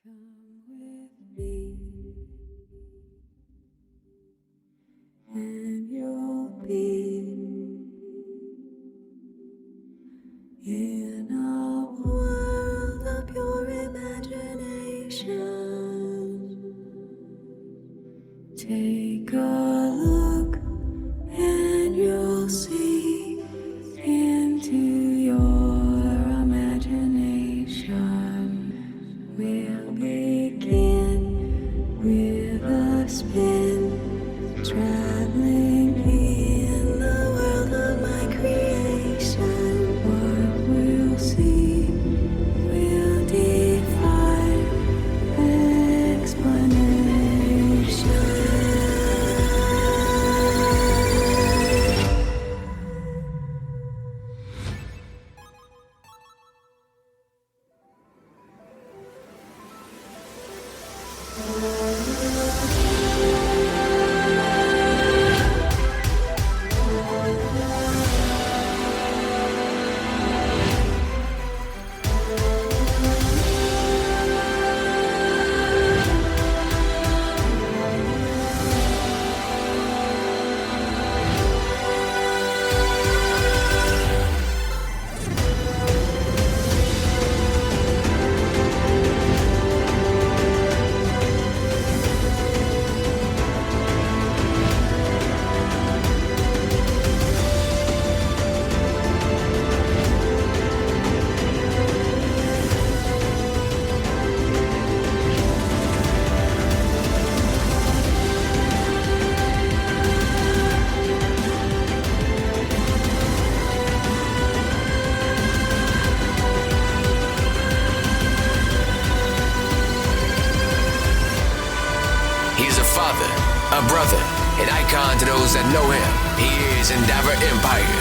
Come with me, and you'll be in a world of pure imagination. Take a look, and you'll see into your imagination. We'll begin with a spin, traveling in the world of my creation. What we'll see will defy explanation. He's a father, a brother, an icon to those that know him. He is Endeavor Empire.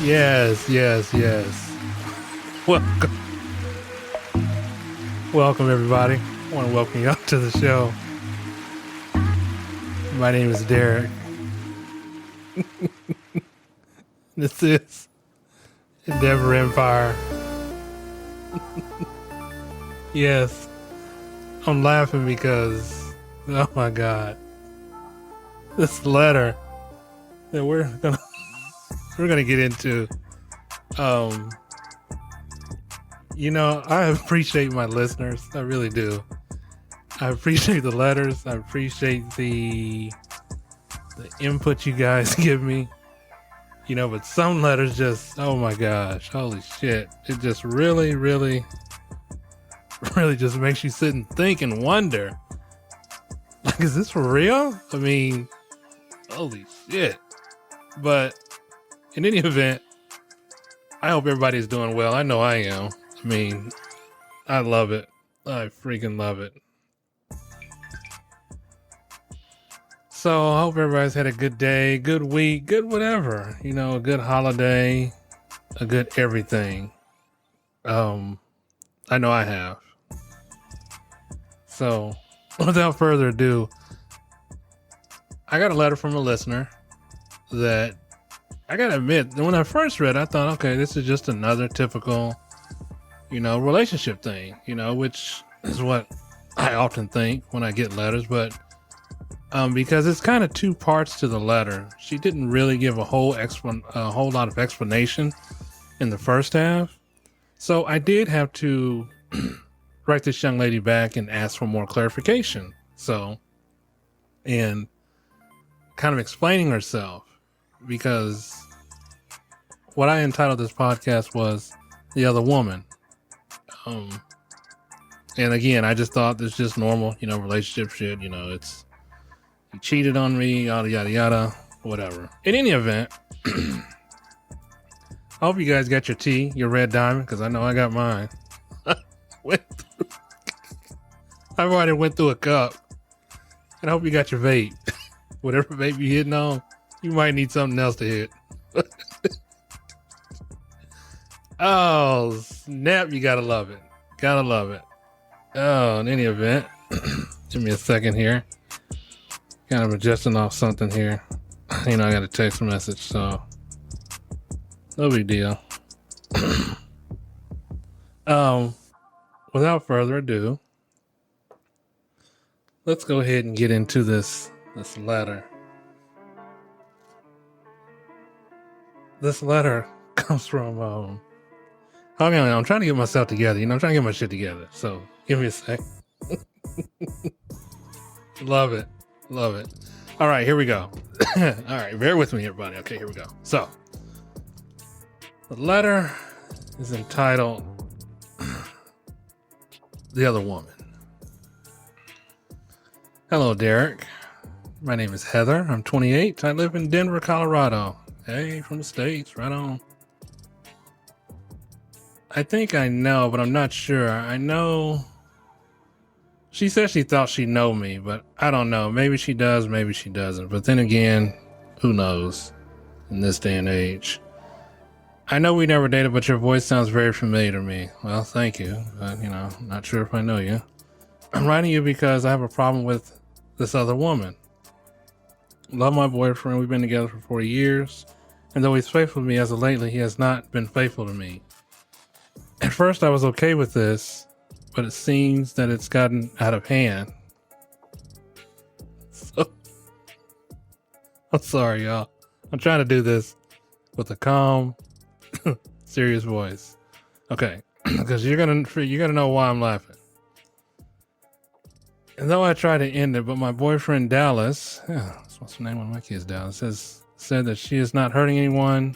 Yes. Welcome. Welcome, everybody. I want to welcome you up to the show. My name is Derek. This is Endeavor Empire. Yes, I'm laughing because, oh my God, this letter that we're gonna get into. I appreciate my listeners. I really do. I appreciate the letters. I appreciate the input you guys give me. But some letters just, oh my gosh, holy shit. It just really, really, really just makes you sit and think and wonder. Like, is this for real? I mean, holy shit. But in any event, I hope everybody's doing well. I know I am. I mean, I love it. I freaking love it. So I hope everybody's had a good day, good week, good whatever. A good holiday, a good everything. I know I have. So without further ado, I got a letter from a listener that I gotta admit, when I first read it, I thought, okay, this is just another typical, relationship thing, which is what I often think when I get letters, but because it's kind of two parts to the letter. She didn't really give a whole lot of explanation in the first half. So I did have to write this young lady back and ask for more clarification. And kind of explaining herself, because what I entitled this podcast was The Other Woman. And again, I just thought this just normal, relationship shit, it's, you cheated on me, yada, yada, yada, whatever. In any event, I hope you guys got your tea, your red diamond, because I know I got mine. I already went through a cup. And I hope you got your vape. Whatever vape you're hitting on, you might need something else to hit. Oh, snap, you gotta love it. Gotta love it. Oh, in any event, give me a second here. Kind of adjusting off something here. I got a text message, so no big deal. Without further ado, let's go ahead and get into this letter. This letter comes from I'm trying to get myself together, I'm trying to get my shit together. So give me a sec. Love it. All right, here we go. All right, bear with me, everybody. Okay, here we go. So the letter is entitled The Other Woman. Hello, Derek. My name is Heather. I'm 28. I live in Denver, Colorado. Hey, from the States, right on. I think I know, but I'm not sure. I know she said she thought she'd know me, but I don't know. Maybe she does, maybe she doesn't. But then again, who knows in this day and age. I know we never dated, but your voice sounds very familiar to me. Well, thank you. But, I'm not sure if I know you. I'm writing you because I have a problem with this other woman. Love my boyfriend. We've been together for 4 years. And though he's faithful to me as of lately, he has not been faithful to me. At first, I was okay with this, but it seems that it's gotten out of hand. So, I'm sorry, y'all. I'm trying to do this with a calm, serious voice. Okay, because you're gonna know why I'm laughing. And though I tried to end it, but my boyfriend Dallas, that's what's the name of my kids, Dallas, said that she is not hurting anyone.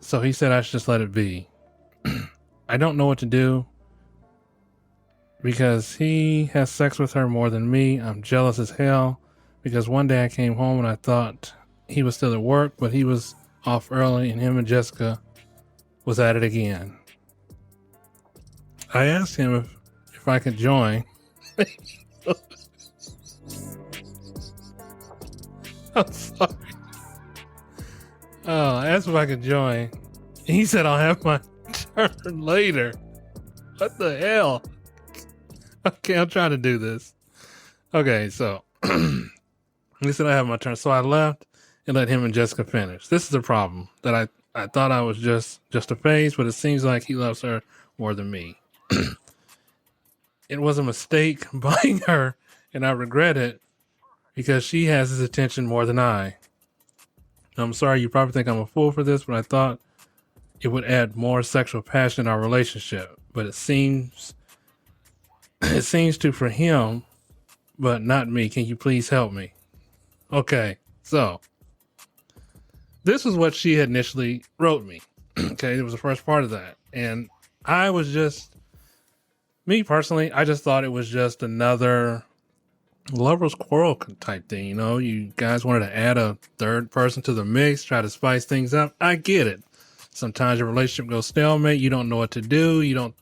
So he said I should just let it be. I don't know what to do because he has sex with her more than me. I'm jealous as hell because one day I came home and I thought he was still at work, but he was off early and him and Jessica was at it again. I asked him if I could join. I'm sorry. Oh, I asked if I could join. He said I'll have my turn later. What the hell? Okay, I'm trying to do this. Okay, so he said I have my turn. So I left and let him and Jessica finish. This is the problem that I thought I was just a phase, but it seems like he loves her more than me. It was a mistake buying her, and I regret it because she has his attention more than I. I'm sorry, you probably think I'm a fool for this, but I thought it would add more sexual passion in our relationship. But it seems to for him, but not me. Can you please help me? Okay, so this was what she had initially wrote me. Okay, it was the first part of that. And I was just, me personally, I just thought it was just another lover's quarrel type thing. You know, you guys wanted to add a third person to the mix, try to spice things up. I get it. Sometimes your relationship goes stalemate. You don't know what to do. You don't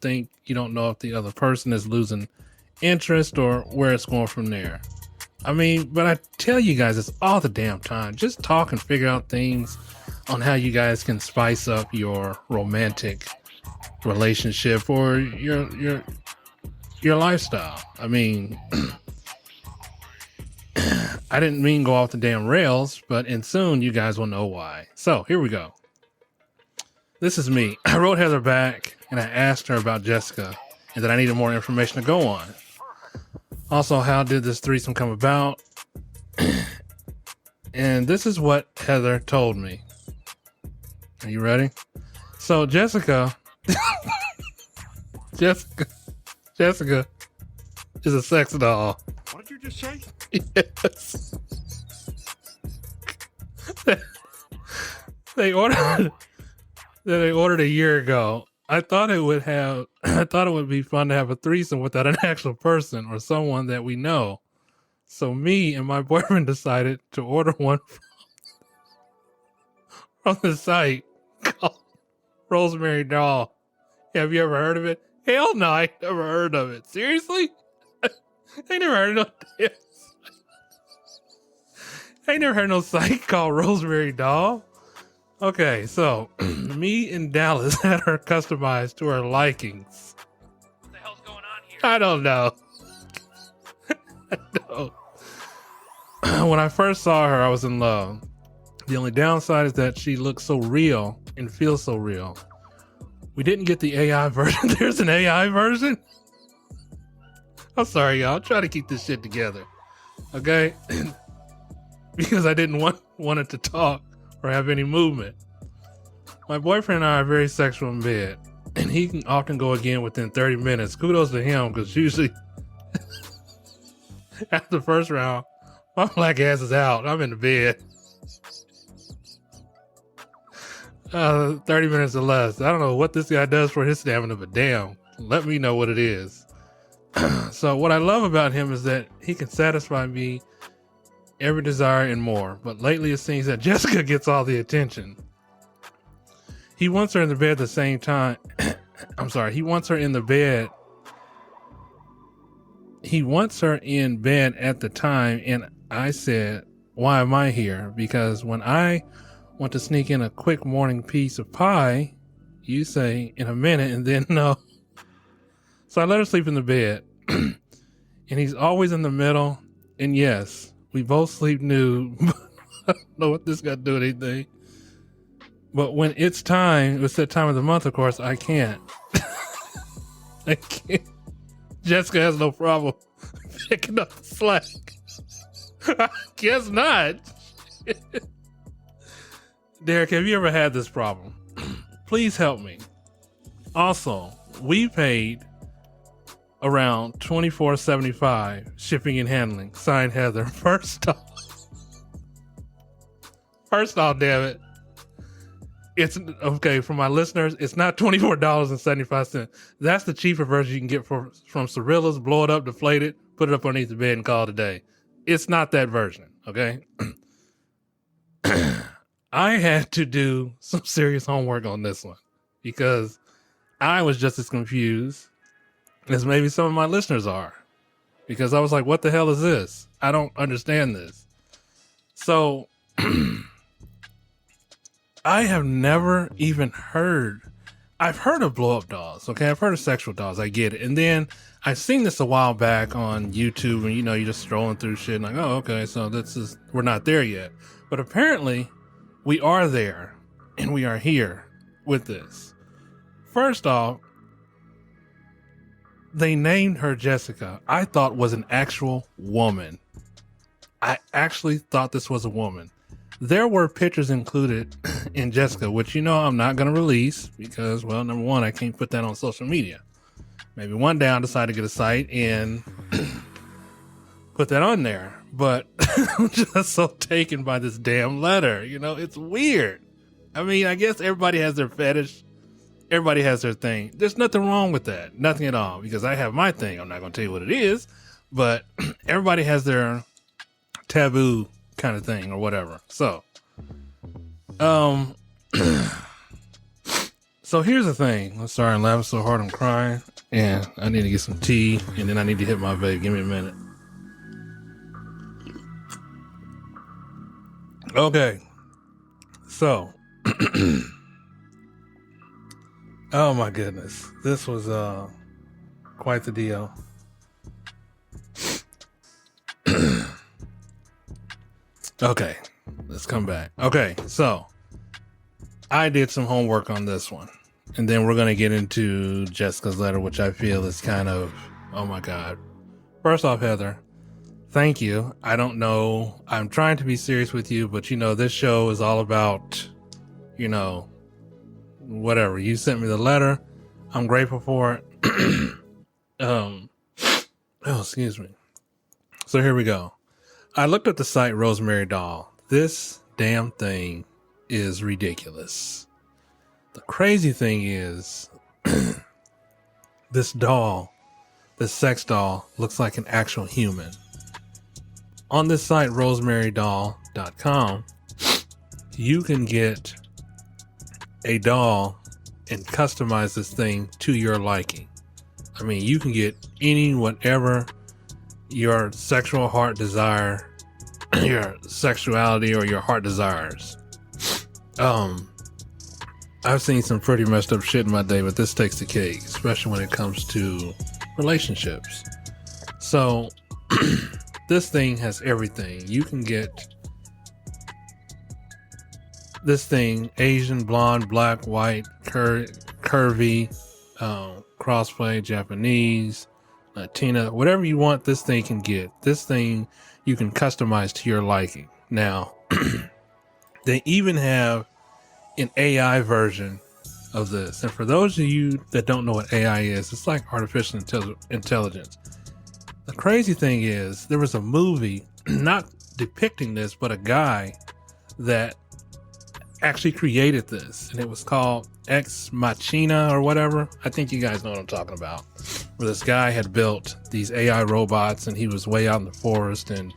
know if the other person is losing interest or where it's going from there. I mean, but I tell you guys, it's all the damn time. Just talk and figure out things on how you guys can spice up your romantic relationship or your lifestyle. I mean, I didn't mean go off the damn rails, and soon you guys will know why. So here we go. This is me. I wrote Heather back and I asked her about Jessica and that I needed more information to go on. Also, how did this threesome come about? And this is what Heather told me. Are you ready? So Jessica is a sex doll. What did you just say? Yes. They ordered a year ago. I thought it would be fun to have a threesome without an actual person or someone that we know. So me and my boyfriend decided to order one from the site called Rosemary Doll. Have you ever heard of it? Hell no, I never heard of it. Seriously? I never heard of no I never heard of no site called Rosemary Doll. Okay, so me and Dallas had her customized to our likings. What the hell's going on here? I don't know. When I first saw her, I was in love. The only downside is that she looks so real and feels so real. We didn't get the AI version. There's an AI version? I'm sorry, y'all. I'm trying to keep this shit together. Okay? Because I didn't want it to talk or have any movement. My boyfriend and I are very sexual in bed, and he can often go again within 30 minutes. Kudos to him, because usually after the first round, my black ass is out. I'm in the bed. 30 minutes or less. I don't know what this guy does for his stamina, but damn, let me know what it is. So what I love about him is that he can satisfy me every desire and more. But lately it seems that Jessica gets all the attention. He wants her in the bed at the same time. I'm sorry. He wants her in the bed. He wants her in bed at the time. And I said, why am I here? Because when I want to sneak in a quick morning piece of pie, you say in a minute and then no. So I let her sleep in the bed. And he's always in the middle. And yes, we both sleep nude. I don't know what this got to do with anything. But when it's time, it's that time of the month, of course, I can't. I can't. Jessica has no problem picking up the slack. I guess not. Derek, have you ever had this problem? Please help me. Also, we paid around $24.75 shipping and handling. Signed, Heather. First off, damn it. It's okay for my listeners. It's not $24.75. That's the cheaper version you can get from Cirilla's. Blow it up, deflate it, put it up underneath the bed, and call it a day. It's not that version. Okay. I had to do some serious homework on this one because I was just as confused as maybe some of my listeners are, because I was like, what the hell is this? I don't understand this. So I have never even heard. I've heard of blow up dolls. Okay, I've heard of sexual dolls. I get it. And then I've seen this a while back on YouTube, and you're just scrolling through shit, and like, oh, okay, so we're not there yet. But apparently, we are there, and we are here with this. First off, they named her Jessica. I thought was an actual woman. I actually thought this was a woman. There were pictures included in Jessica, which I'm not going to release because, well, number one, I can't put that on social media. Maybe one day I'll decide to get a site and put that on there. But I'm just so taken by this damn letter. It's weird. I mean, I guess everybody has their fetish. Everybody has their thing. There's nothing wrong with that. Nothing at all. Because I have my thing. I'm not going to tell you what it is. But everybody has their taboo kind of thing or whatever. So, so here's the thing. I'm sorry I'm laughing so hard I'm crying. And I need to get some tea. And then I need to hit my vape. Give me a minute. Okay. So, oh my goodness. This was quite the deal. Okay, let's come back. Okay, so I did some homework on this one. And then we're going to get into Jessica's letter, which I feel is kind of, oh my God. First off, Heather, thank you. I don't know. I'm trying to be serious with you, but this show is all about, whatever. You sent me the letter. I'm grateful for it. Oh, excuse me. So here we go. I looked at the site Rosemary Doll. This damn thing is ridiculous. The crazy thing is this doll, this sex doll, looks like an actual human. On this site, rosemarydoll.com, you can get a doll and customize this thing to your liking. I mean, you can get whatever your sexual heart desire, your sexuality or your heart desires. I've seen some pretty messed up shit in my day, but this takes the cake, especially when it comes to relationships. So this thing has everything. You can get this thing Asian, blonde, black, white, curvy, crossplay, Japanese, Latina, whatever you want, this thing can get. This thing you can customize to your liking. Now, they even have an AI version of this. And for those of you that don't know what AI is, it's like artificial intelligence. The crazy thing is, there was a movie not depicting this, but a guy that actually created this, and it was called Ex Machina or whatever. I think you guys know what I'm talking about. Where this guy had built these AI robots, and he was way out in the forest, and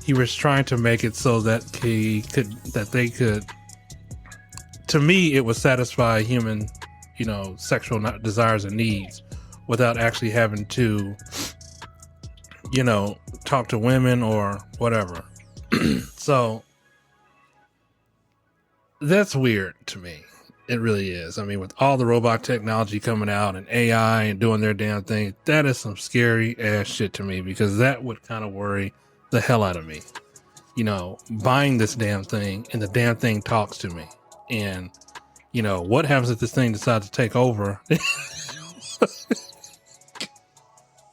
he was trying to make it so that they could. To me, it would satisfy human, sexual desires and needs, without actually having to, talk to women or whatever. So that's weird to me. It really is. I mean, with all the robot technology coming out and AI and doing their damn thing, that is some scary ass shit to me, because that would kind of worry the hell out of me. Buying this damn thing and the damn thing talks to me. And, what happens if this thing decides to take over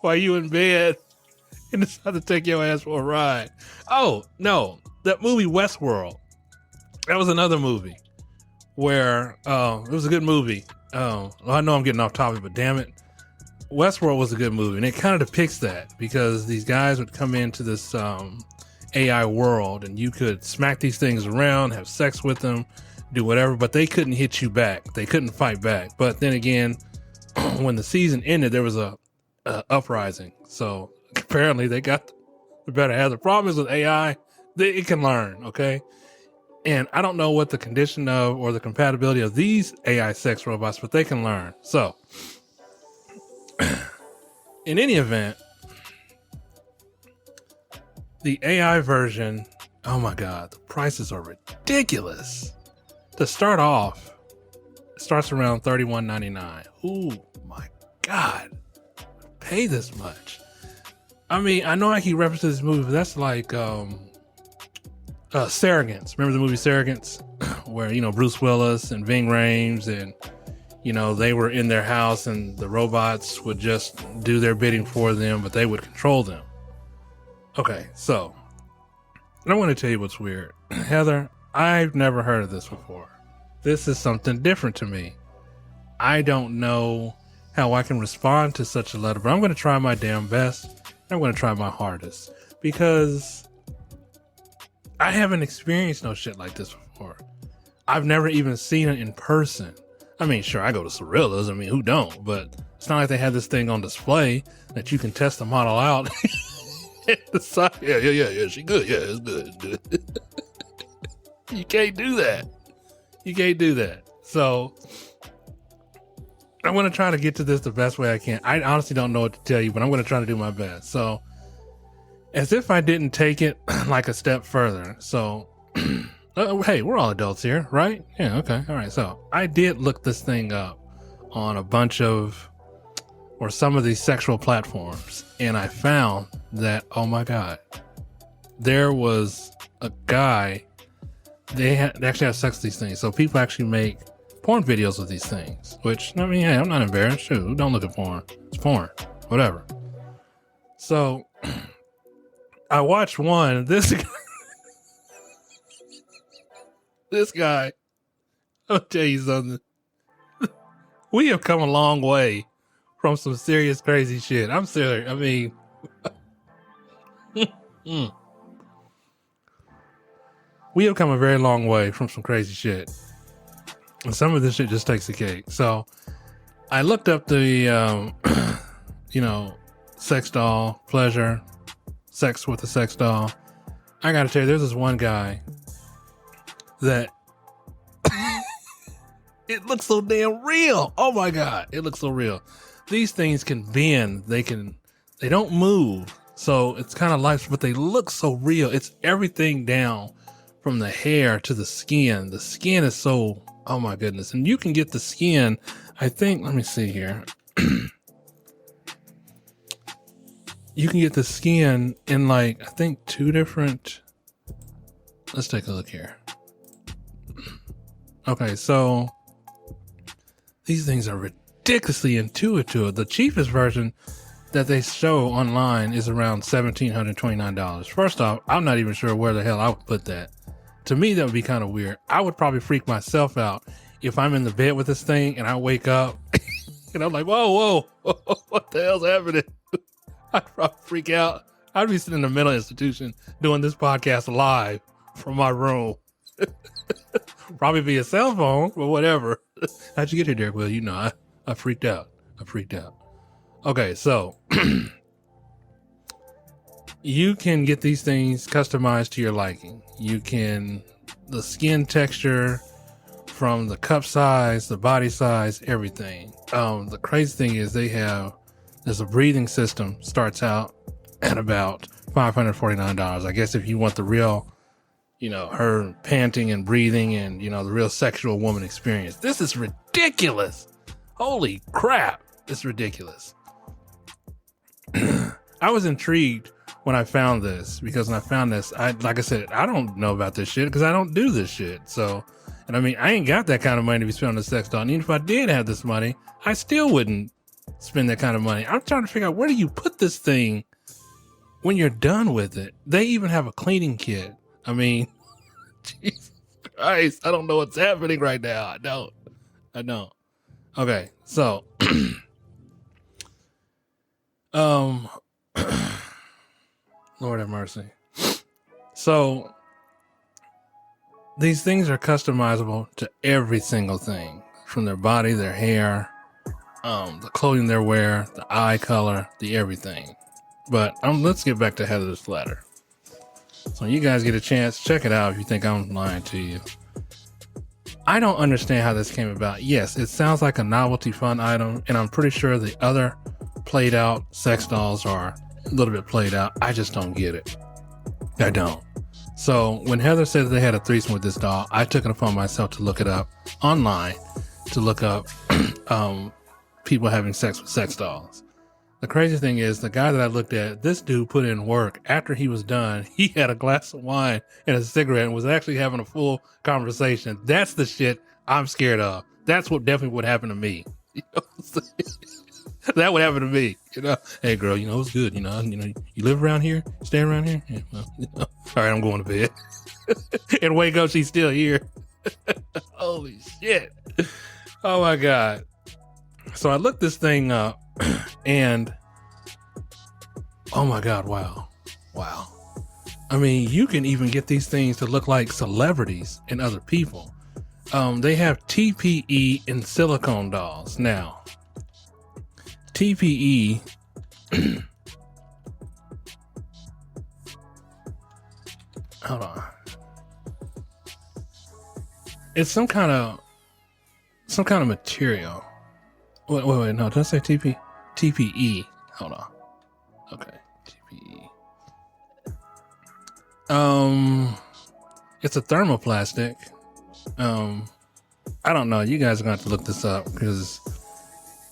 while you in bed and decide to take your ass for a ride? Oh, no. That movie Westworld. That was another movie where it was a good movie. I know I'm getting off topic, but damn it. Westworld was a good movie, and it kind of depicts that, because these guys would come into this AI world, and you could smack these things around, have sex with them, do whatever, but they couldn't hit you back. They couldn't fight back. But then again, when the season ended, there was a uprising. So apparently they got the better half. The problem is with AI, it can learn, okay? And I don't know what the condition of or the compatibility of these AI sex robots, but they can learn. So in any event, the AI version Oh my God, the prices are ridiculous. To start off, it starts around $31.99. Ooh my God, pay this much. I mean, I know I keep referencing this movie, but that's like Surrogates. Remember the movie Surrogates? Where, you know, Bruce Willis and Ving Rhames and, you know, they were in their house and the robots would just do their bidding for them, but they would control them. Okay, so I want to tell you what's weird. Heather, I've never heard of this before. This is something different to me. I don't know how I can respond to such a letter, but I'm going to try my damn best. I'm going to try my hardest because I haven't experienced no shit like this before. I've never even seen it in person. I mean, sure, I go to Cirillas. I mean, who don't? But it's not like they have this thing on display that you can test the model out. Yeah, she good. Yeah, it's good. You can't do that. You can't do that. So I'm going to try to get to this the best way I can. I honestly don't know what to tell you, but I'm going to try to do my best. So as if I didn't take it like a step further. So, hey, we're all adults here, right? Yeah, okay. All right. So I did look this thing up on a bunch of, or some of these sexual platforms, and I found that, oh my God, there was a guy, they actually have sex with these things. So people actually make porn videos of these things, which, I mean, hey, I'm not embarrassed. Shoot, don't look at porn. It's porn, whatever. So I watched one. This guy, I'll tell you something. We have come a long way from some serious crazy shit. I'm serious. I mean, we have come a very long way from some crazy shit. And some of this shit just takes the cake. So I looked up the, you know, sex doll, pleasure, sex with a sex doll. I gotta tell you, there's this one guy that it looks so damn real. Oh my God, it looks so real. These things can bend. They don't move. So it's kind of life, but they look so real. It's everything down from the hair to the skin. The skin is so, oh my goodness. And you can get the skin, I think, let me see here. You can get the skin in like, I think 2 different, let's take a look here. Okay, so these things are ridiculously intuitive. The cheapest version that they show online is around $1,729. First off, I'm not even sure where the hell I would put that. To me, that would be kind of weird. I would probably freak myself out if I'm in the bed with this thing and I wake up and I'm like, whoa, what the hell's happening? I'd probably freak out. I'd be sitting in a mental institution doing this podcast live from my room. Probably via cell phone, but whatever. How'd you get here, Derek? Well, you know, I freaked out. Okay, so you can get these things customized to your liking. You can, the skin texture, from the cup size, the body size, everything. The crazy thing is there's a breathing system, starts out at about $549. I guess if you want the real, you know, her panting and breathing and, you know, the real sexual woman experience. This is ridiculous. Holy crap. It's ridiculous. I was intrigued when I found this, because when I found this, like I said, I don't know about this shit because I don't do this shit. So, and I mean, I ain't got that kind of money to be spending on a sex doll. And even if I did have this money, I still wouldn't spend that kind of money. I'm trying to figure out, where do you put this thing when you're done with it? They even have a cleaning kit. I mean, Jesus Christ, I don't know what's happening right now. I don't. Okay, so, Lord have mercy. So, these things are customizable to every single thing, from their body, their hair, the clothing they wear, the eye color, the everything. But let's get back to Heather's letter. So you guys get a chance, check it out if you think I'm lying to you. I don't understand how this came about. Yes, it sounds like a novelty fun item, and I'm pretty sure the other played out sex dolls are a little bit played out. I just don't get it. I don't. So when Heather said that they had a threesome with this doll, I took it upon myself to look it up online, to look up people having sex with sex dolls. The crazy thing is, the guy that I looked at, this dude put in work. After he was done, he had a glass of wine and a cigarette and was actually having a full conversation. That's the shit I'm scared of. That's what definitely would happen to me. You know what I'm saying? That would happen to me. You know, hey girl, you know it's good. You know, you live around here, stay around here. Yeah, well, all right, I'm going to bed. And wake up, she's still here. Holy shit! Oh my god! So I looked this thing up, and oh my god, wow. I mean, you can even get these things to look like celebrities and other people. They have TPE and silicone dolls now. TPE hold on. It's some kind of material. Wait, no, did I say TPE? Hold on. Okay, TPE. It's a thermoplastic. I don't know. You guys are going to have to look this up because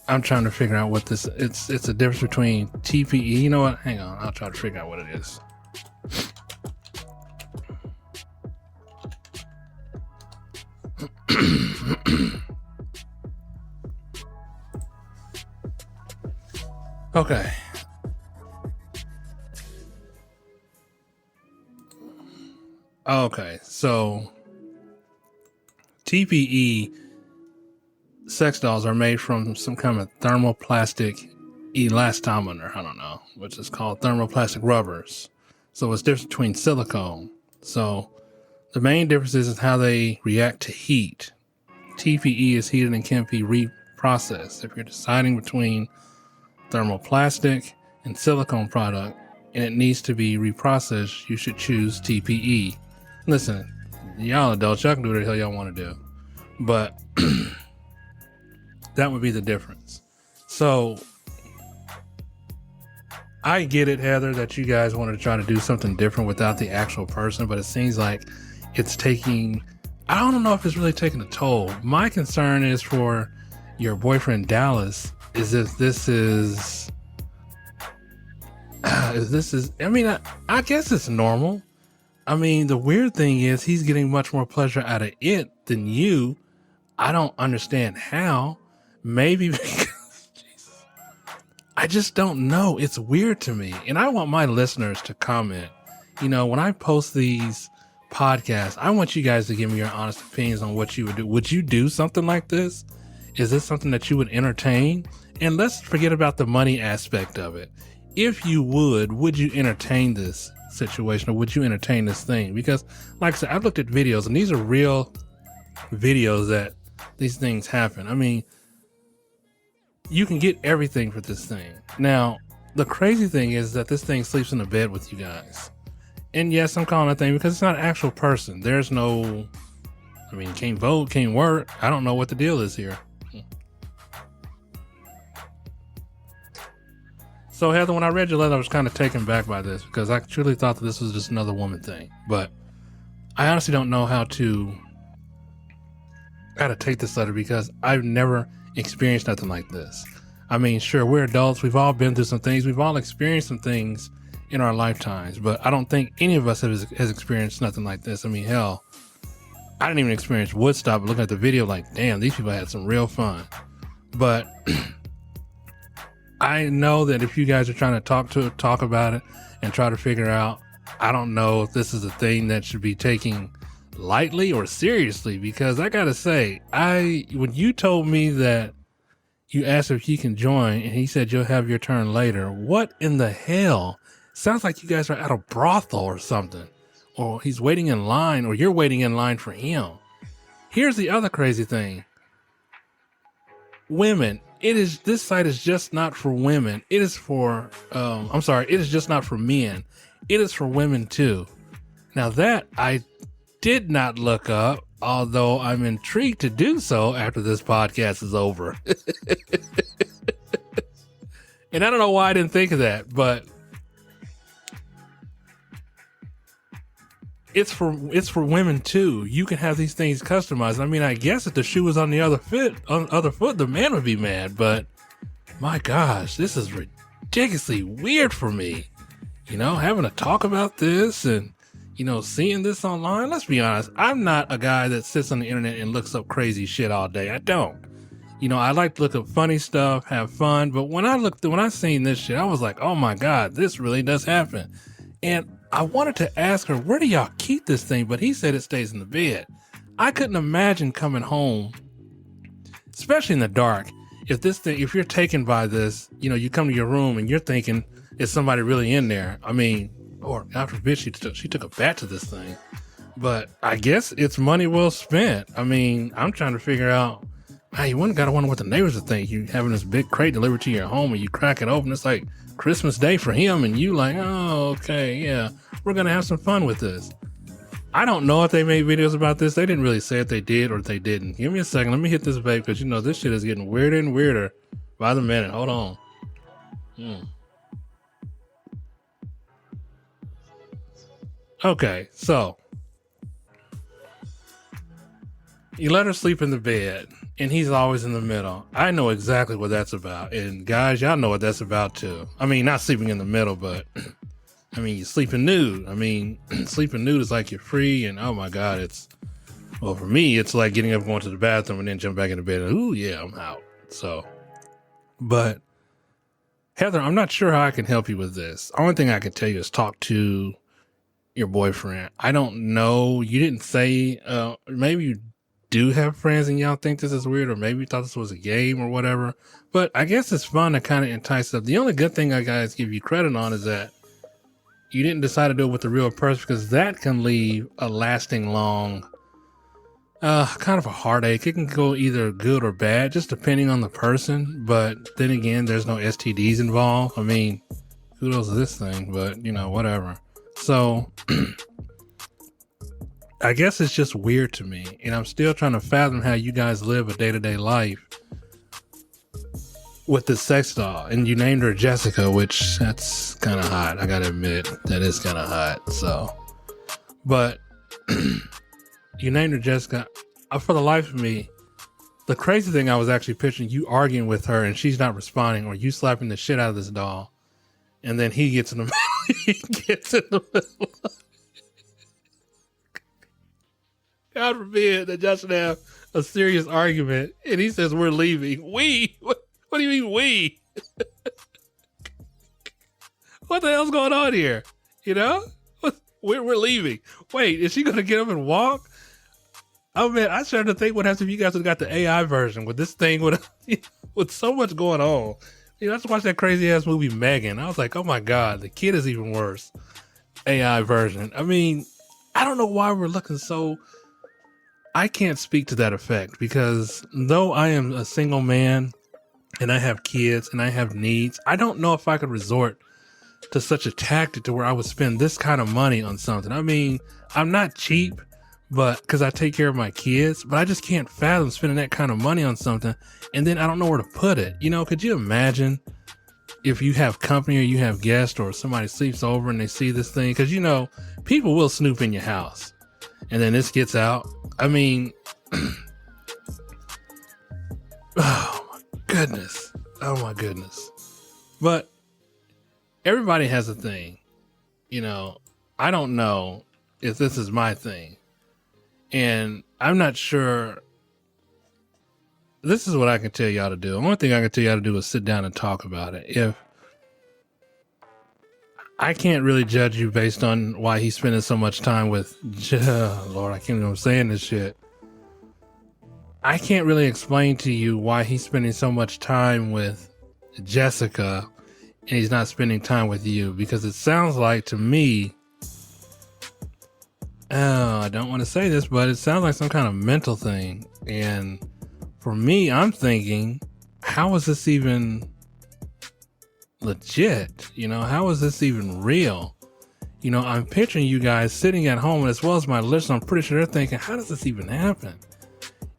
I'm trying to figure out what this. It's a difference between TPE. You know what? Hang on. I'll try to figure out what it is. Okay. Okay. So TPE sex dolls are made from some kind of thermoplastic elastomer, I don't know, which is called thermoplastic rubbers. So it's different between silicone. So the main difference is how they react to heat. TPE is heated and can be reprocessed. If you're deciding between thermoplastic and silicone product and it needs to be reprocessed, you should choose TPE. Listen, y'all adults, y'all can do whatever the hell y'all want to do. But that would be the difference. So I get it, Heather, that you guys want to try to do something different without the actual person, but it seems like it's taking, I don't know if it's really taking a toll. My concern is for your boyfriend Dallas, is if this is, I mean, I guess it's normal. I mean, the weird thing is he's getting much more pleasure out of it than you. I don't understand how. Maybe because, Jesus, I just don't know. It's weird to me. And I want my listeners to comment. You know, when I post these podcasts, I want you guys to give me your honest opinions on what you would do. Would you do something like this? Is this something that you would entertain? And let's forget about the money aspect of it. If you would you entertain this situation, or would you entertain this thing? Because like I said, I've looked at videos and these are real videos that these things happen. I mean, you can get everything for this thing. Now, the crazy thing is that this thing sleeps in the bed with you guys. And yes, I'm calling that thing because it's not an actual person. There's no, I mean, can't vote, can't work. I don't know what the deal is here. So Heather, when I read your letter, I was kind of taken back by this because I truly thought that this was just another woman thing. But I honestly don't know how to take this letter because I've never experienced nothing like this. I mean, sure, we're adults. We've all been through some things. We've all experienced some things in our lifetimes, but I don't think any of us has experienced nothing like this. I mean, hell, I didn't even experience Woodstock, but looking at the video, like, damn, these people had some real fun. But I know that if you guys are trying to talk about it and try to figure out, I don't know if this is a thing that should be taken lightly or seriously, because I gotta say, when you told me that you asked if he can join and he said you'll have your turn later, what in the hell? Sounds like you guys are at a brothel or something, or he's waiting in line, or you're waiting in line for him. Here's the other crazy thing. Women, this site is just not for women. It is for, it is just not for men. It is for women too. Now that I did not look up, although I'm intrigued to do so after this podcast is over. And I don't know why I didn't think of that, but it's for women too. You can have these things customized. I mean, I guess if the shoe was on the other foot, the man would be mad. But my gosh, this is ridiculously weird for me. You know, having to talk about this and, you know, seeing this online. Let's be honest. I'm not a guy that sits on the internet and looks up crazy shit all day. I don't. You know, I like to look up funny stuff, have fun. But when I seen this shit, I was like, oh my God, this really does happen. And I wanted to ask her, where do y'all keep this thing? But he said it stays in the bed. I couldn't imagine coming home, especially in the dark. If you're taken by this, you know, you come to your room and you're thinking, is somebody really in there? I mean, or God forbid she took a bat to this thing. But I guess it's money well spent. I mean, I'm trying to figure out, you gotta wonder what the neighbors would think. You having this big crate delivered to your home and you crack it open. It's like Christmas Day for him, and you like, oh, okay, yeah, we're gonna have some fun with this. I don't know if they made videos about this. They didn't really say if they did or if they didn't. Give me a second. Let me hit this vape because, you know, this shit is getting weirder and weirder by the minute. Hold on. Okay, so you let her sleep in the bed and he's always in the middle. I know exactly what that's about. And guys, y'all know what that's about too. I mean, not sleeping in the middle, but I mean, you're sleeping nude. I mean, sleeping nude is like you're free and oh my God, well, for me, it's like getting up, going to the bathroom and then jump back in the bed and ooh, yeah, I'm out. So, but Heather, I'm not sure how I can help you with this. Only thing I can tell you is talk to your boyfriend. I don't know. You didn't say, maybe you do have friends and y'all think this is weird, or maybe you thought this was a game or whatever. But I guess it's fun to kind of entice up. The only good thing I guys give you credit on is that you didn't decide to do it with the real person, because that can leave a lasting long, kind of a heartache. It can go either good or bad, just depending on the person. But then again, there's no STDs involved. I mean, kudos to this thing, but you know, whatever. So I guess it's just weird to me, and I'm still trying to fathom how you guys live a day-to-day life with this sex doll. And you named her Jessica, which that's kind of hot. I gotta admit, that is kind of hot. So, but you named her Jessica. For the life of me, the crazy thing, I was actually picturing you arguing with her and she's not responding, or you slapping the shit out of this doll, and then he gets in the middle. He gets in the middle. God forbid that y'all should have a serious argument and he says we're leaving. We? What do you mean we? What the hell's going on here? You know? We're leaving. Wait, is she going to get up and walk? Oh man, I started to think what happens if you guys would have got the AI version with this thing with so much going on. You know, I just watched that crazy ass movie Megan. I was like, oh my God, the kid is even worse. AI version. I mean, I don't know why we're looking so. I can't speak to that effect, because though I am a single man and I have kids and I have needs, I don't know if I could resort to such a tactic to where I would spend this kind of money on something. I mean, I'm not cheap, but because I take care of my kids, but I just can't fathom spending that kind of money on something and then I don't know where to put it. You know, could you imagine if you have company or you have guests or somebody sleeps over and they see this thing? Because, you know, people will snoop in your house and then this gets out. I mean, oh my goodness. Oh my goodness. But everybody has a thing. You know, I don't know if this is my thing. And I'm not sure. This is what I can tell y'all to do. The only thing I can tell y'all to do is sit down and talk about it. If I can't really judge you based on why he's spending so much time with, Lord, I can't even saying this shit. I can't really explain to you why he's spending so much time with Jessica and he's not spending time with you, because it sounds like to me, I don't want to say this, but it sounds like some kind of mental thing. And for me, I'm thinking, how is this even legit? You know, how is this even real? You know, I'm picturing you guys sitting at home, and as well as my listeners, I'm pretty sure they're thinking, how does this even happen?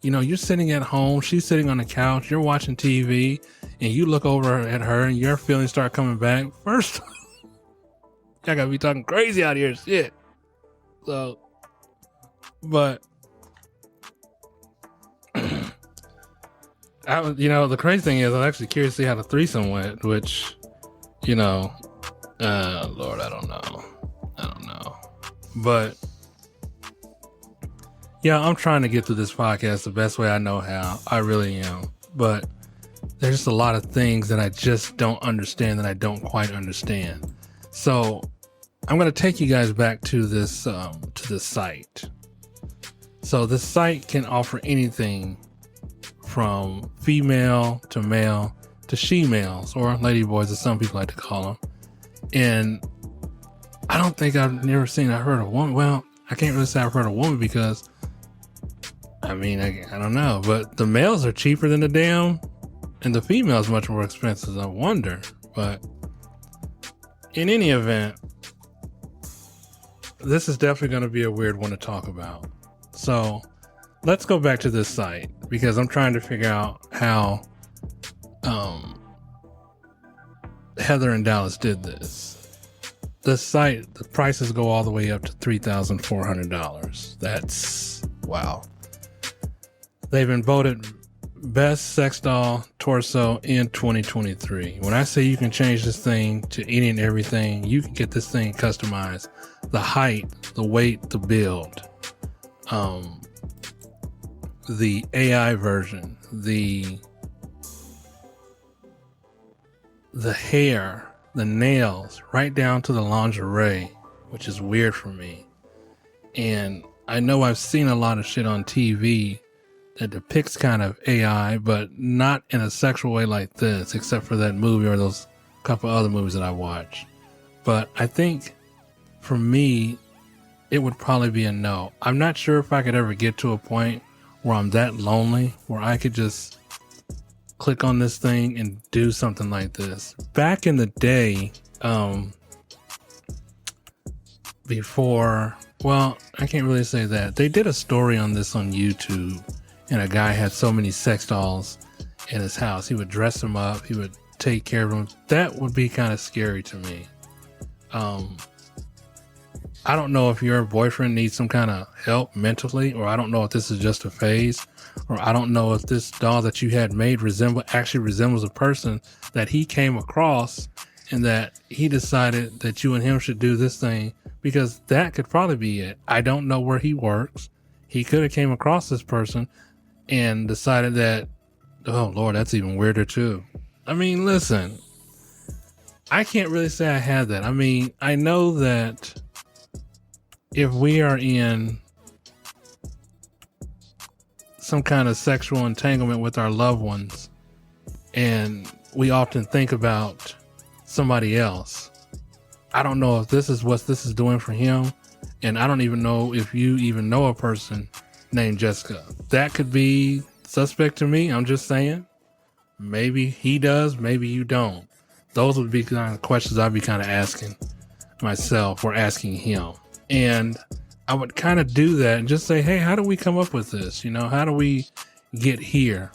You know, you're sitting at home, she's sitting on the couch, you're watching TV, and you look over at her and your feelings start coming back. First, y'all gotta be talking crazy out here, shit. So But the crazy thing is, I'm actually curious to see how the threesome went, which, Lord, I don't know. But yeah, I'm trying to get through this podcast the best way I know how. I really am. But there's just a lot of things that I just don't understand, that I don't quite understand. So I'm going to take you guys back to this site. So this site can offer anything from female to male to she-males, or ladyboys as some people like to call them. And I don't think I've heard of one. Well, I can't really say I've heard of woman because, I don't know. But the males are cheaper than and the females much more expensive. I wonder. But in any event, this is definitely going to be a weird one to talk about. So let's go back to this site because I'm trying to figure out how Heather and Dallas did this. The site, the prices go all the way up to $3,400. That's wow. They've been voted best sex doll torso in 2023. When I say you can change this thing to any and everything, you can get this thing customized. The height, the weight, the build, the AI version, the hair, the nails, right down to the lingerie, which is weird for me. And I know I've seen a lot of shit on TV that depicts kind of AI, but not in a sexual way like this, except for that movie or those couple other movies that I watched. But I think for me, it would probably be a no. I'm not sure if I could ever get to a point where I'm that lonely, where I could just click on this thing and do something like this. Back in the day, before, well, I can't really say that. They did a story on this on YouTube, and a guy had so many sex dolls in his house. He would dress them up. He would take care of them. That would be kind of scary to me. I don't know if your boyfriend needs some kind of help mentally, or I don't know if this is just a phase, or I don't know if this doll that you had made actually resembles a person that he came across and that he decided that you and him should do this thing, because that could probably be it. I don't know where he works. He could have came across this person and decided that, oh Lord, that's even weirder too. Listen, I can't really say I had that. I know that if we are in some kind of sexual entanglement with our loved ones, and we often think about somebody else, I don't know if this is what this is doing for him. And I don't even know if you even know a person named Jessica. That could be suspect to me. I'm just saying. Maybe he does, maybe you don't. Those would be kind of questions I'd be kind of asking myself or asking him. And I would kind of do that and just say, hey, how do we come up with this? How do we get here?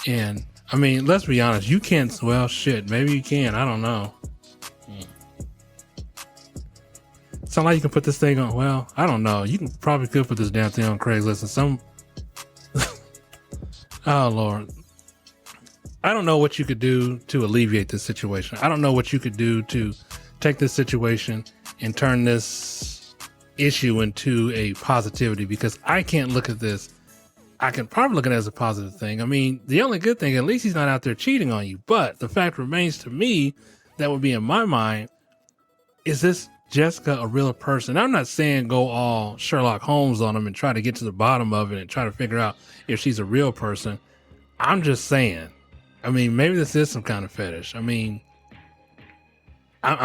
And let's be honest, you can't, well, shit, maybe you can. I don't know. It's not like you can put this thing on, well, I don't know. You probably could put this damn thing on Craigslist and some, oh Lord. I don't know what you could do to alleviate this situation. I don't know what you could do to take this situation and turn this issue into a positivity, because I can't look at this. I can probably look at it as a positive thing. The only good thing, at least he's not out there cheating on you. But the fact remains to me, that would be in my mind, is this Jessica a real person? I'm not saying go all Sherlock Holmes on him and try to get to the bottom of it and try to figure out if she's a real person. I'm just saying, maybe this is some kind of fetish. I'm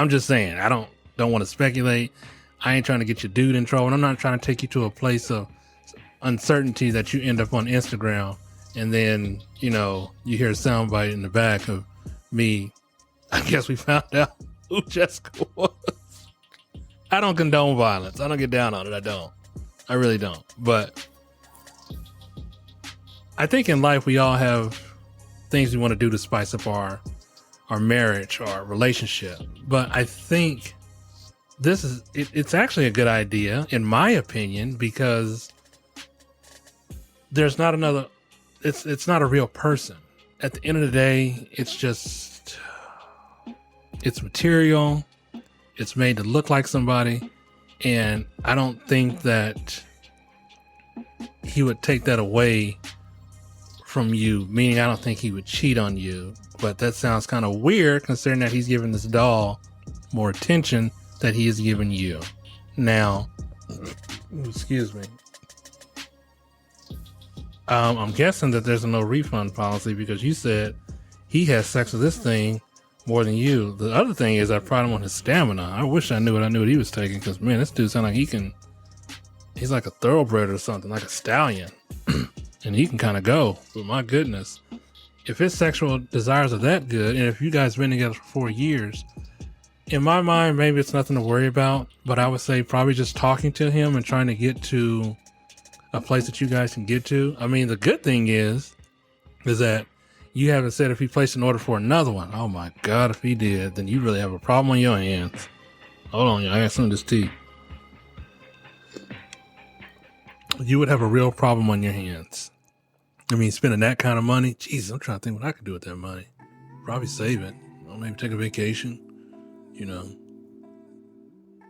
just saying, I don't want to speculate. I ain't trying to get your dude in trouble. And I'm not trying to take you to a place of uncertainty that you end up on Instagram and then, you hear a soundbite in the back of me. I guess we found out who Jessica was. I don't condone violence. I don't get down on it. I don't. I really don't. But I think in life we all have things we want to do to spice up our marriage or relationship. But I think it's actually a good idea, in my opinion, because there's not another, it's not a real person. At the end of the day, it's material. It's made to look like somebody. And I don't think that he would take that away from you, meaning I don't think he would cheat on you. But that sounds kind of weird considering that he's giving this doll more attention that he is giving you. Now, excuse me. I'm guessing that there's a no refund policy because you said he has sex with this thing more than you. The other thing is I probably want his stamina. I wish I knew what he was taking because, man, this dude sounds like he's like a thoroughbred or something, like a stallion. And he can kind of go, but my goodness, if his sexual desires are that good, and if you guys been together for 4 years, in my mind, maybe it's nothing to worry about, but I would say probably just talking to him and trying to get to a place that you guys can get to. I mean, the good thing is that you haven't said if he placed an order for another one. Oh my God, if he did, then you really have a problem on your hands. Hold on, I got some of this tea. You would have a real problem on your hands. I mean, spending that kind of money, Jesus, I'm trying to think what I could do with that money. Probably save it. Or maybe take a vacation,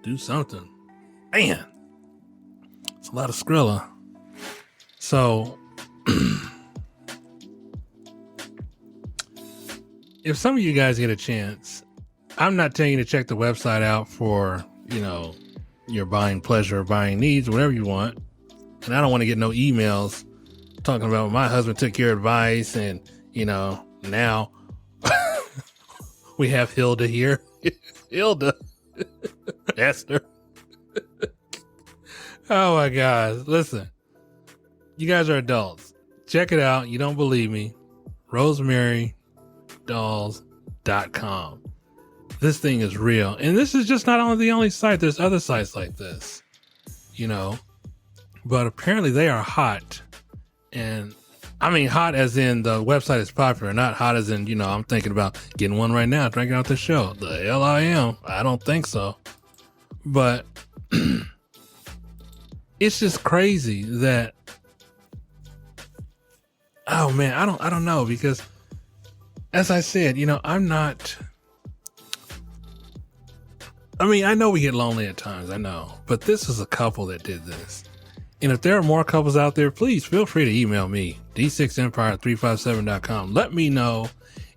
do something. Man, it's a lot of Skrilla. So, if some of you guys get a chance, I'm not telling you to check the website out for, your buying pleasure or buying needs, whatever you want. And I don't want to get no emails talking about my husband took your advice and, now we have Hilda here. Hilda. Esther. Oh my God. Listen, you guys are adults. Check it out. You don't believe me. RosemaryDolls.com. This thing is real. And this is just not the only site. There's other sites like this, but apparently they are hot. And I mean, hot as in the website is popular, not hot as in, I'm thinking about getting one right now, drinking out this show. The hell I am. I don't think so. But it's just crazy that, oh man, I don't know, because as I said, I know we get lonely at times, I know, but this is a couple that did this. And if there are more couples out there, please feel free to email me, d6empire357.com. Let me know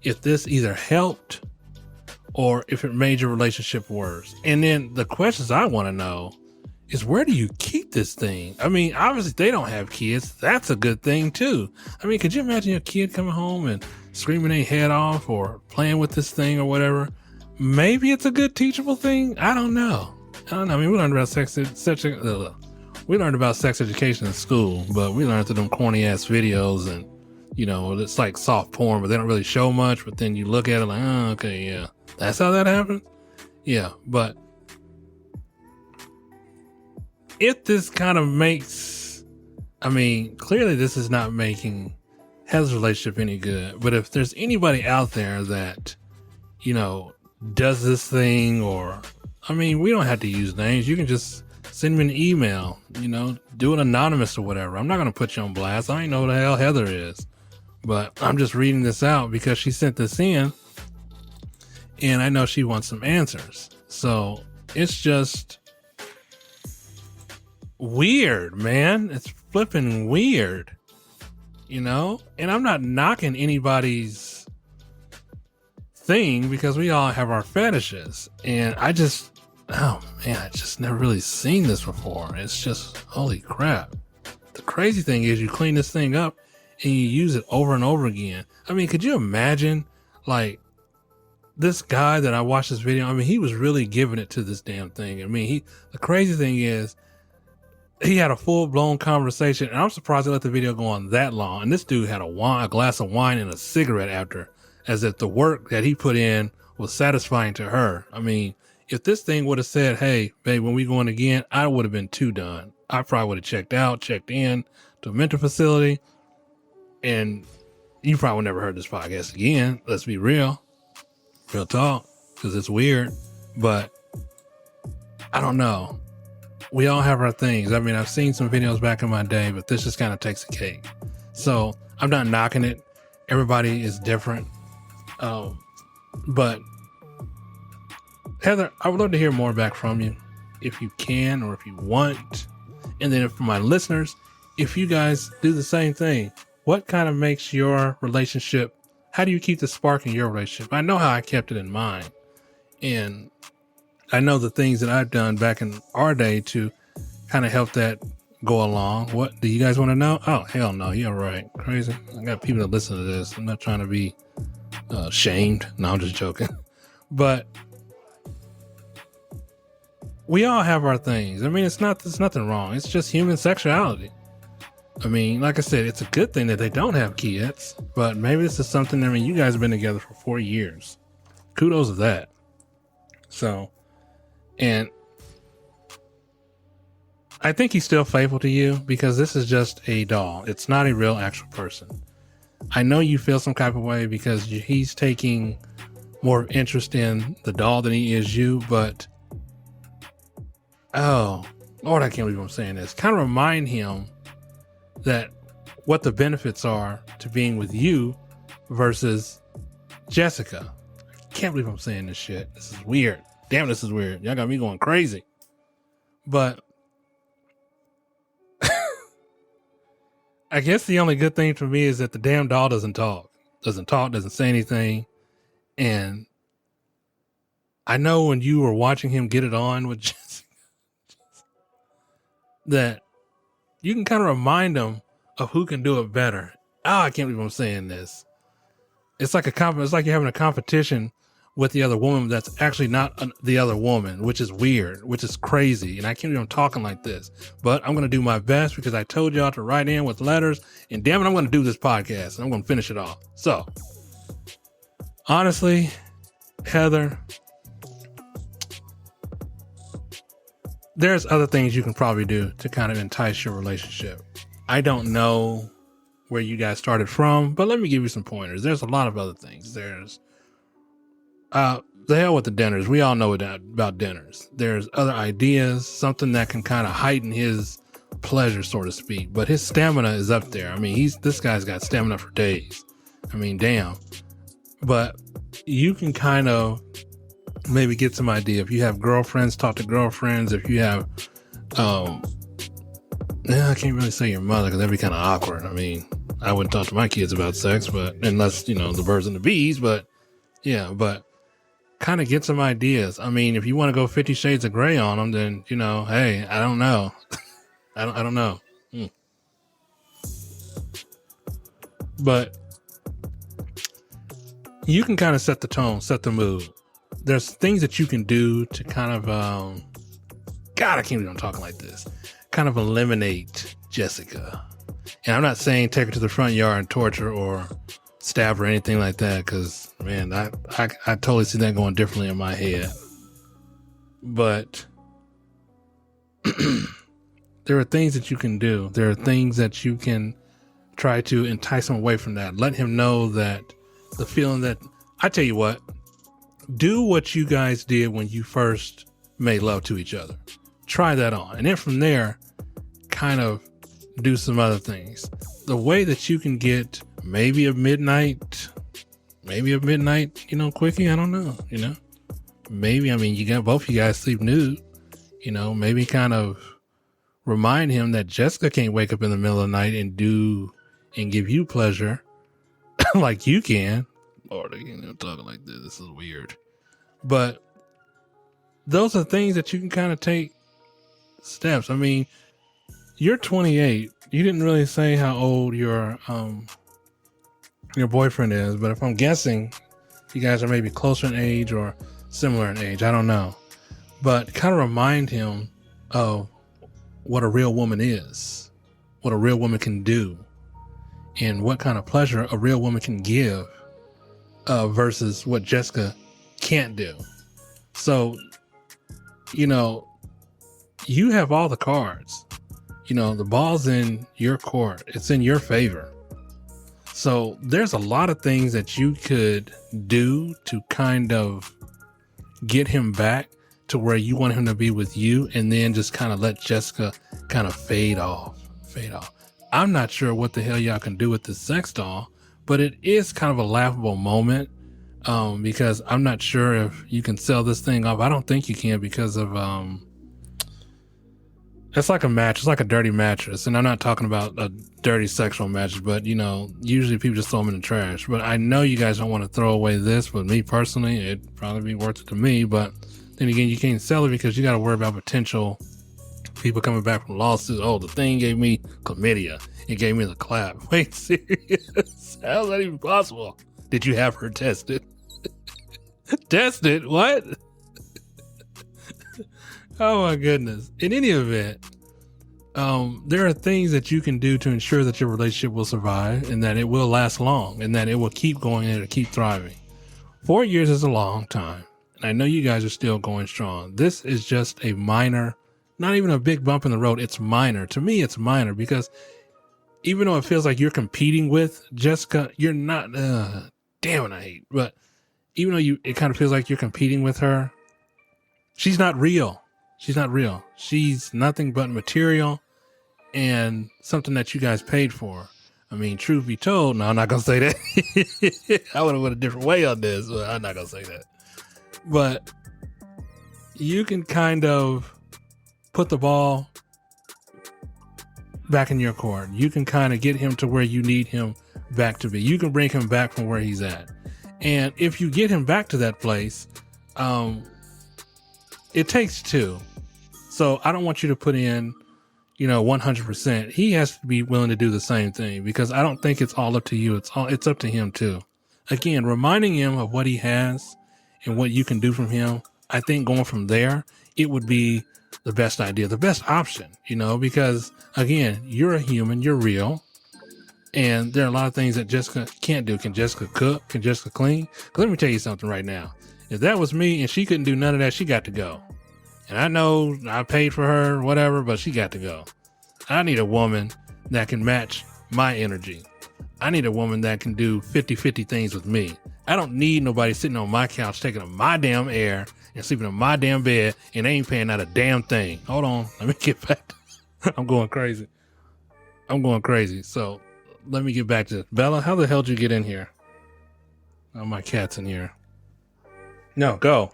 if this either helped or if it made your relationship worse. And then the questions I want to know is, where do you keep this thing? I mean, obviously they don't have kids. That's a good thing too. I mean, could you imagine your kid coming home and screaming their head off or playing with this thing or whatever? Maybe it's a good teachable thing. I don't know. I mean, we learned about sex education in school, but we learned through them corny ass videos, and it's like soft porn, but they don't really show much. But then you look at it like, oh, okay, yeah, that's how that happened. Yeah, but if this kind of makes, clearly this is not making Heather's relationship any good. But if there's anybody out there that does this thing, or we don't have to use names. You can just send me an email, do it anonymous or whatever. I'm not going to put you on blast. I don't know who the hell Heather is, but I'm just reading this out because she sent this in and I know she wants some answers. So it's just weird, man. It's flipping weird, and I'm not knocking anybody's thing because we all have our fetishes, and I just never really seen this before. It's just, holy crap. The crazy thing is you clean this thing up and you use it over and over again. Could you imagine, like, this guy that I watched this video, he was really giving it to this damn thing. The crazy thing is he had a full-blown conversation, and I'm surprised they let the video go on that long. And this dude had a glass of wine and a cigarette after, as if the work that he put in was satisfying to her. If this thing would have said, hey, babe, when we going again, I would have been too done. I probably would have checked in to a mental facility, and you probably never heard this podcast again. Let's be real talk, because it's weird. But I don't know. we all have our things. I mean, I've seen some videos back in my day, but this just kind of takes the cake. So I'm not knocking it. Everybody is different. But Heather, I would love to hear more back from you if you can or if you want. And then for my listeners, if you guys do the same thing, what kind of makes your relationship, how do you keep the spark in your relationship? I know how I kept it in mine. And I know the things that I've done back in our day to kind of help that go along. What do you guys want to know? Oh, hell no. You're right. Crazy. I got people that listen to this. I'm not trying to be shamed. No, I'm just joking. But we all have our things. I mean, there's nothing wrong. It's just human sexuality. I mean, like I said, it's a good thing that they don't have kids, but maybe this is something, I mean, you guys have been together for 4 years. Kudos to that. So, and I think he's still faithful to you because this is just a doll. It's not a real actual person. I know you feel some type of way because he's taking more interest in the doll than he is you, but oh, Lord, I can't believe I'm saying this. Kind of remind him that what the benefits are to being with you versus Jessica. I can't believe I'm saying this shit. This is weird. Damn, this is weird. Y'all got me going crazy. But I guess the only good thing for me is that the damn doll doesn't talk, doesn't say anything. And I know when you were watching him get it on with Jessica, that you can kind of remind him of who can do it better. Oh, I can't believe I'm saying this. It's like it's like you're having a competition with the other woman that's actually not the other woman, which is weird, which is crazy. And I can't believe I'm talking like this, but I'm going to do my best because I told y'all to write in with letters, and damn it, I'm going to do this podcast and I'm going to finish it off. So honestly, Heather, there's other things you can probably do to kind of entice your relationship. I don't know where you guys started from, but let me give you some pointers. There's a lot of other things. There's the hell with the dinners. We all know about dinners. There's other ideas, something that can kind of heighten his pleasure, so to speak. But his stamina is up there. I mean, this guy's got stamina for days. I mean, damn. But you can kind of maybe get some idea. If you have girlfriends, talk to girlfriends. If you have, I can't really say your mother because that'd be kind of awkward. I mean, I wouldn't talk to my kids about sex, but unless, the birds and the bees, but yeah, but kind of get some ideas. I mean, if you want to go 50 Shades of Grey on them, then, hey, I don't know. I don't know. But you can kind of set the tone, set the mood. There's things that you can do to kind of, God, I can't believe I'm talking like this, kind of eliminate Jessica. And I'm not saying take her to the front yard and torture or stab her or anything like that, because, man, I totally see that going differently in my head. But there are things that you can do. There are things that you can try to entice him away from that. Let him know that the feeling that, I tell you what, do what you guys did when you first made love to each other. Try that on. And then from there, kind of do some other things. The way that you can get maybe a midnight, quickie, I don't know, maybe, I mean, you got both you guys sleep nude, maybe kind of remind him that Jessica can't wake up in the middle of the night and give you pleasure like you can. Lord, I'm talking like this. This is weird. But those are things that you can kind of take steps. I mean, you're 28. You didn't really say how old your boyfriend is, but if I'm guessing, you guys are maybe closer in age or similar in age. I don't know. But kind of remind him of what a real woman is, what a real woman can do, and what kind of pleasure a real woman can give versus what Jessica can't do. So, you have all the cards. The ball's in your court. It's in your favor. So there's a lot of things that you could do to kind of get him back to where you want him to be with you, and then just kind of let Jessica kind of fade off. I'm not sure what the hell y'all can do with this sex doll, but it is kind of a laughable moment, because I'm not sure if you can sell this thing off. I don't think you can, because of it's like a match. It's like a dirty mattress. And I'm not talking about a dirty sexual mattress, but usually people just throw them in the trash. But I know you guys don't want to throw away this, but me personally, it'd probably be worth it to me. But then again, you can't sell it because you got to worry about potential people coming back from lawsuits. Oh, the thing gave me chlamydia. It gave me the clap. Wait, serious? How is that even possible? Did you have her tested? Tested? What? Oh my goodness. In any event, there are things that you can do to ensure that your relationship will survive and that it will last long and that it will keep going and it'll keep thriving. 4 years is a long time. And I know you guys are still going strong. This is just a minor, not even a big bump in the road. It's minor. To me, it's minor because even though it feels like you're competing with Jessica, you're not, damn it, I hate, but even though it kind of feels like you're competing with her, she's not real. She's not real. She's nothing but material and something that you guys paid for. I mean, truth be told, no, I'm not going to say that. I would have went a different way on this, but I'm not going to say that. But you can kind of put the ball back in your court. You can kind of get him to where you need him back to be. You can bring him back from where he's at. And if you get him back to that place, it takes two. So I don't want you to put in, 100%. He has to be willing to do the same thing because I don't think it's all up to you. It's up to him too. Again, reminding him of what he has and what you can do from him. I think going from there, it would be the best idea, the best option, because again, you're a human, you're real. And there are a lot of things that Jessica can't do. Can Jessica cook? Can Jessica clean? 'Cause let me tell you something right now. If that was me and she couldn't do none of that, she got to go. And I know I paid for her, whatever, but she got to go. I need a woman that can match my energy. I need a woman that can do 50-50 things with me. I don't need nobody sitting on my couch taking up my damn air and sleeping in my damn bed and they ain't paying out a damn thing. Hold on. Let me get back. I'm going crazy. So let me get back to this. Bella, how the hell did you get in here? Oh, my cat's in here. No, go.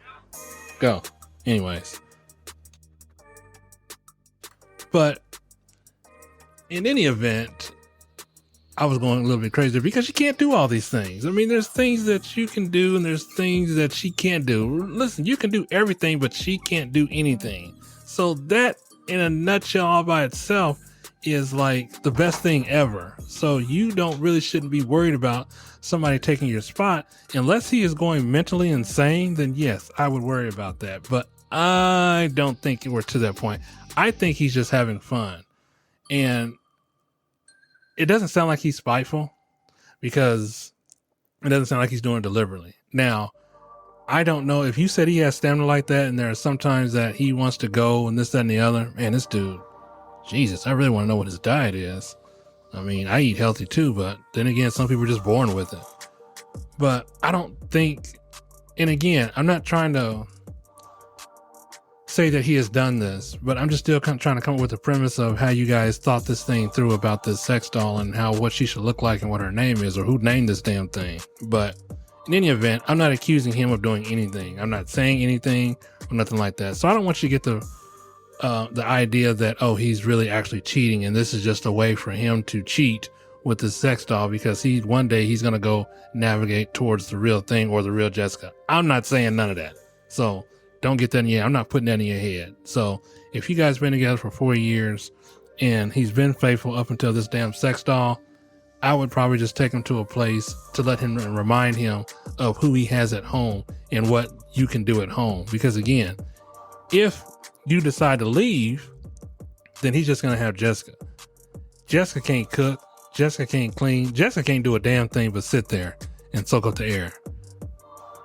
Anyways. But in any event, I was going a little bit crazy because you can't do all these things. I mean, there's things that you can do and there's things that she can't do. Listen, you can do everything, but she can't do anything. So that in a nutshell all by itself is like the best thing ever. So you shouldn't be worried about somebody taking your spot unless he is going mentally insane. Then yes, I would worry about that. But I don't think we're to that point. I think he's just having fun. And it doesn't sound like he's spiteful because it doesn't sound like he's doing it deliberately. Now, I don't know if you said he has stamina like that and there are sometimes that he wants to go and this, that, and the other. Man, this dude, Jesus, I really want to know what his diet is. I mean, I eat healthy too, but then again, some people are just born with it. But I don't think, and again, I'm not trying to say that he has done this, but I'm just still trying to come up with the premise of how you guys thought this thing through about this sex doll and what she should look like and what her name is or who named this damn thing. But in any event, I'm not accusing him of doing anything. I'm not saying anything or nothing like that. So I don't want you to get the idea that, oh, he's really actually cheating and this is just a way for him to cheat with the sex doll because one day he's going to go navigate towards the real thing or the real Jessica. I'm not saying none of that. So don't get that in your head. I'm not putting that in your head. So if you guys been together for 4 years and he's been faithful up until this damn sex doll, I would probably just take him to a place to let him remind him of who he has at home and what you can do at home. Because again, if you decide to leave, then he's just going to have Jessica. Jessica can't cook. Jessica can't clean. Jessica can't do a damn thing but sit there and soak up the air.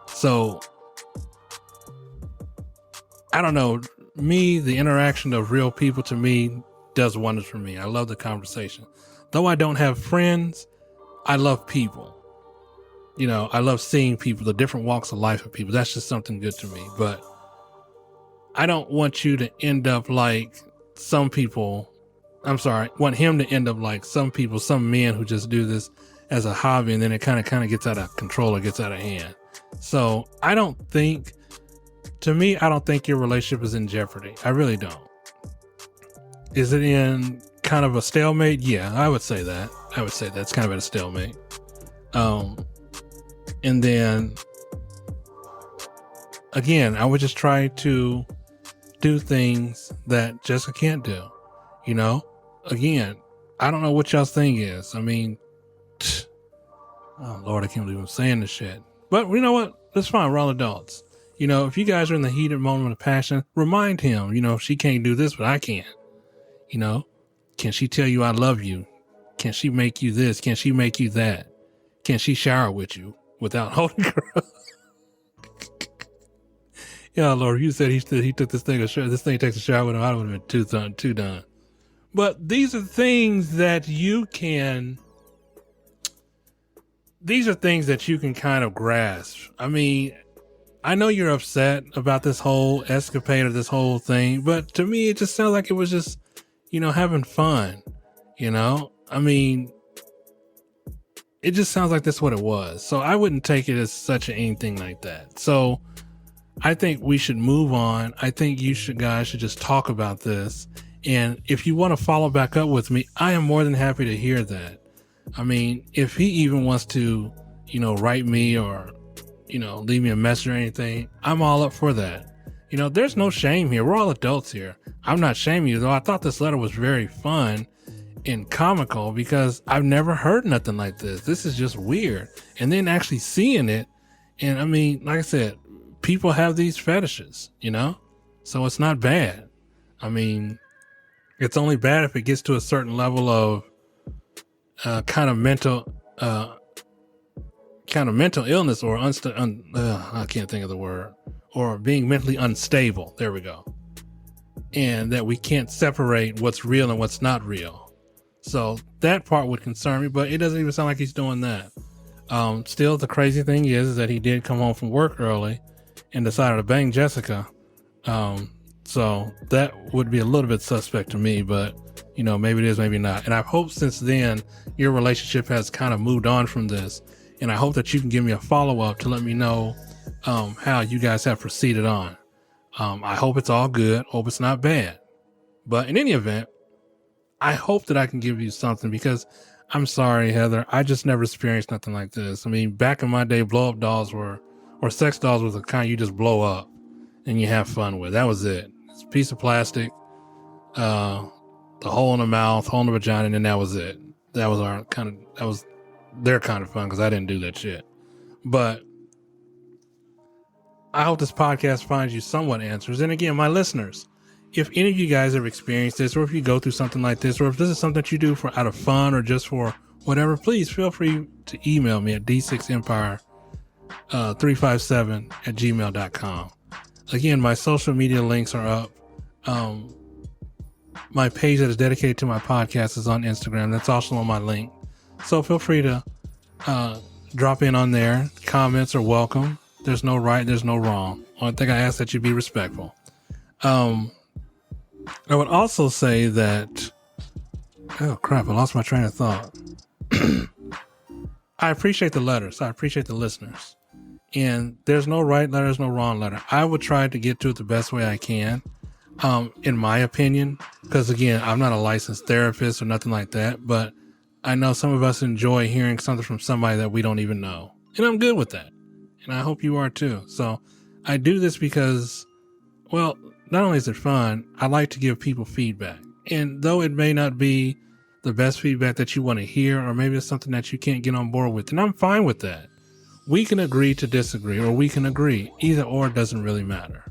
So I don't know. The interaction of real people to me does wonders for me. I love the conversation. Though I don't have friends, I love people. I love seeing people, the different walks of life of people. That's just something good to me. But I don't want you to end up like some people. I'm sorry, want him to end up like some people, some men who just do this as a hobby, and then it kind of gets out of control or gets out of hand. So I don't think your relationship is in jeopardy. I really don't. Is it in kind of a stalemate? Yeah, I would say that. It's kind of at a stalemate. And then again, I would just try to do things that Jessica can't do. You know, again, I don't know what y'all's thing is. I mean, oh Lord, I can't believe I'm saying this shit. But you know what? That's fine. We're all adults. You know, if you guys are in the heated moment of passion, remind him, you know, she can't do this, but I can. You know, can she tell you I love you? Can she make you this? Can she make you that? Can she shower with you without holding her up? Yeah, Lord, you said he took this thing takes a shower with him. I would have been too done. But these are things that you can kind of grasp. I mean, I know you're upset about this whole escapade of this whole thing, but to me, it just sounds like it was just, you know, having fun, you know? I mean, it just sounds like that's what it was. So I wouldn't take it as such anything like that. So I think we should move on. I think guys should just talk about this. And if you want to follow back up with me, I am more than happy to hear that. I mean, if he even wants to, you know, write me or, you know, leave me a message or anything, I'm all up for that. You know, there's no shame here. We're all adults here. I'm not shaming you, though. I thought this letter was very fun and comical because I've never heard nothing like this. This is just weird. And then actually seeing it. And I mean, like I said, people have these fetishes, you know, so it's not bad. I mean, it's only bad if it gets to a certain level of kind of mental illness or I can't think of the word, or being mentally unstable. There we go. And that we can't separate what's real and what's not real. So that part would concern me, but it doesn't even sound like he's doing that. Still, the crazy thing is that he did come home from work early and decided to bang Jessica. So that would be a little bit suspect to me, but you know, maybe it is, maybe not. And I hope since then your relationship has kind of moved on from this. And I hope that you can give me a follow-up to let me know how you guys have proceeded on. I hope it's all good. Hope it's not bad. But in any event, I hope that I can give you something because I'm sorry, Heather. I just never experienced nothing like this. I mean, back in my day, blow-up dolls or sex dolls was the kind you just blow up and you have fun with. That was it. It's a piece of plastic, the hole in the mouth, hole in the vagina, and then that was it. That was their kind of fun because I didn't do that shit. But I hope this podcast finds you somewhat answers. And again, my listeners, if any of you guys have experienced this, or if you go through something like this, or if this is something that you do for out of fun or just for whatever, please feel free to email me at d6empire357@gmail.com. Again, my social media links are up. My page that is dedicated to my podcast is on Instagram. That's also on my link. So feel free to drop in on there. Comments are welcome. There's no right, there's no wrong. Only thing I ask that you be respectful. I would also say that, oh crap, I lost my train of thought. I appreciate the letters. I appreciate the listeners. And there's no right letter, there's no wrong letter. I would try to get to it the best way I can, in my opinion, because again, I'm not a licensed therapist or nothing like that, but I know some of us enjoy hearing something from somebody that we don't even know. And I'm good with that. And I hope you are too. So I do this because, well, not only is it fun, I like to give people feedback. And though it may not be the best feedback that you want to hear, or maybe it's something that you can't get on board with, and I'm fine with that. We can agree to disagree, or we can agree. Either or doesn't really matter.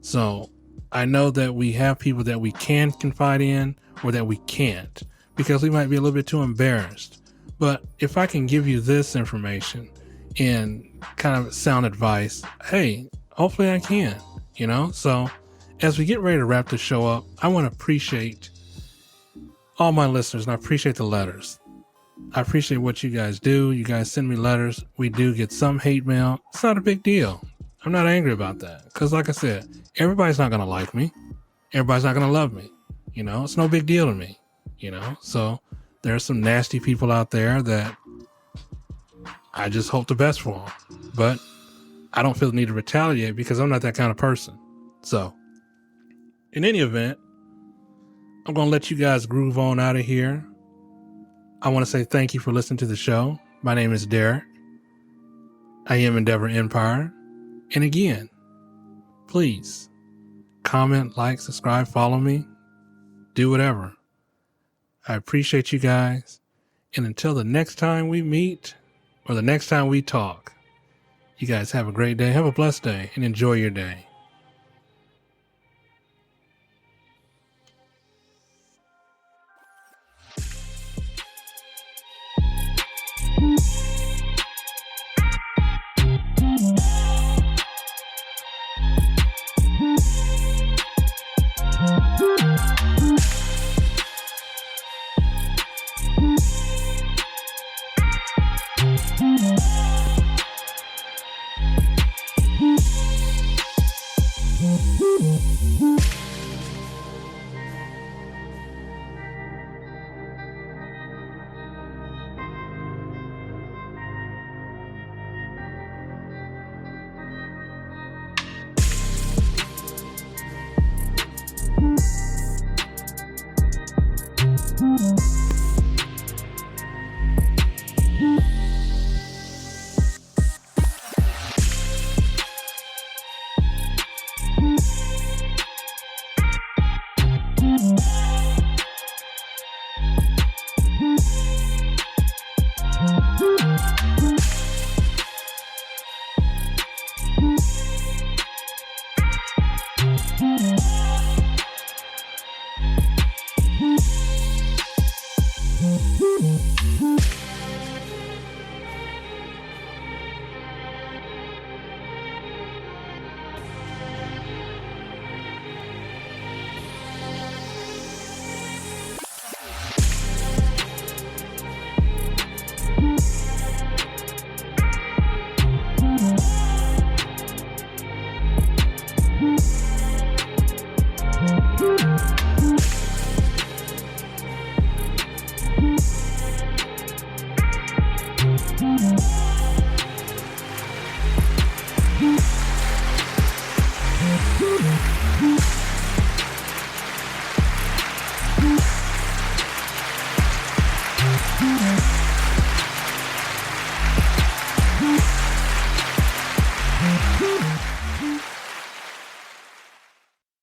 So I know that we have people that we can confide in or that we can't, because we might be a little bit too embarrassed. But if I can give you this information and kind of sound advice, hey, hopefully I can, you know? So as we get ready to wrap this show up, I want to appreciate all my listeners, and I appreciate the letters. I appreciate what you guys do. You guys send me letters. We do get some hate mail. It's not a big deal. I'm not angry about that. Because like I said, everybody's not going to like me. Everybody's not going to love me. You know, it's no big deal to me. You know, so there's some nasty people out there that I just hope the best for them. But I don't feel the need to retaliate because I'm not that kind of person. So, in any event, I'm going to let you guys groove on out of here. I want to say thank you for listening to the show. My name is Derek. I am Endeavor Empire. And again, please comment, like, subscribe, follow me, do whatever. I appreciate you guys. And until the next time we meet or the next time we talk, you guys have a great day. Have a blessed day and enjoy your day. Mm-hmm.